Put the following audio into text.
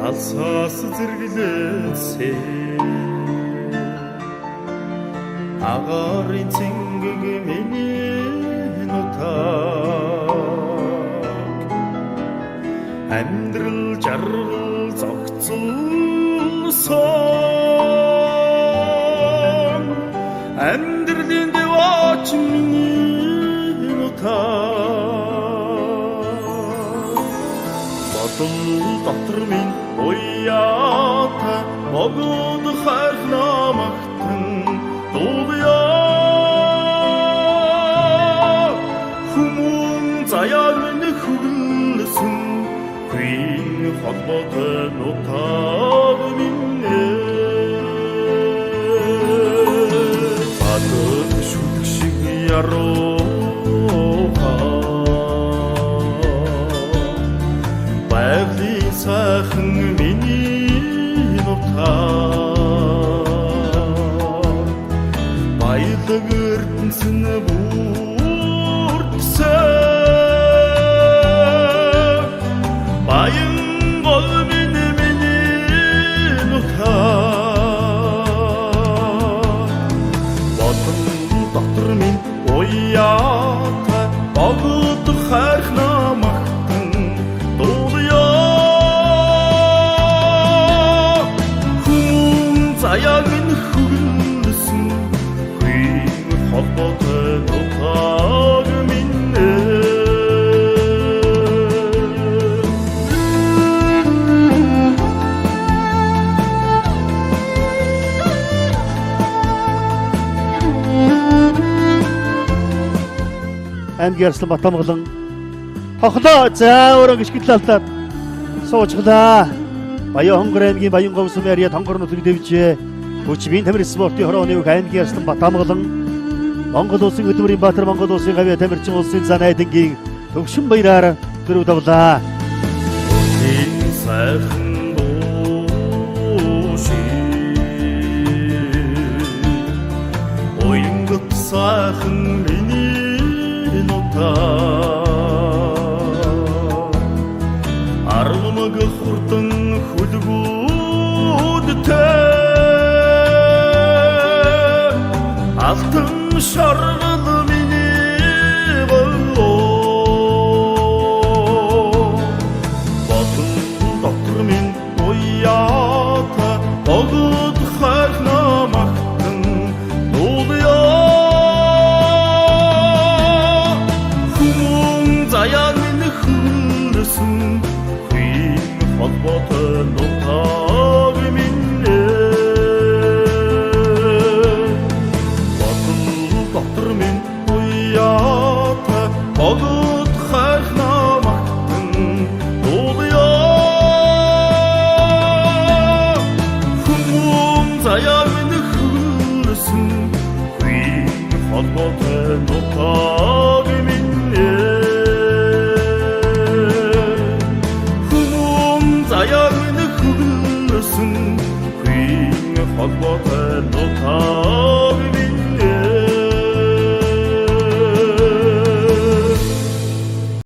алсаас зэрглээсээ агарын цэнгэг миний нутаг амьдрал жаргал зогцолсон амьдралын дэваач миний нутаг бодол дотор минь уяата богод хайр намагтан дуулъя хүмүүн заяа минь хүлсэн хүйн холбоотой нутаг минь адад шүлэг шиг ярууха байгалийн сайхан миний нутаг баялаг эрдэнэсэн бүрдсэн баян гол миний нутаг бодол дотор минь уяата богод хайр намагтан дуулъя хүн заяа минь хүлсэн хүйн холбоотой нутаг минь Ангиарслан Батамгалан хохлоо заавар гიშгэл талаад суучглаа. Баян хонгор аймгийн Баян говьсон яриа тонгор нутгийг дэвжээ. Хүчбийн тамир спортын хорооны үг Ангиарслан Батамгалан Монгол улсын хөдөлмөрийн баатар Монгол улсын гавьяа тамирчин улсын зан айдынгийн төвшин баяраар төрөв давлаа. энэ сайхан дууши оюнгот сайхан миний нутаг аргамаг хурдан хүлгүүдтэй алтан шаргал миний болоо бодол дотор минь уяата богод хайр намагтан дуулъя хүн заяа минь хүлсэн хүйн холбоотой нутаг минь бодол дотор минь уяата богод хайр намагтан дуулъя хүн заяа минь хүлсэн хүйн холбоотой нутаг минь хүн заяа минь хүлсэн хүйн холбоотой нутаг минь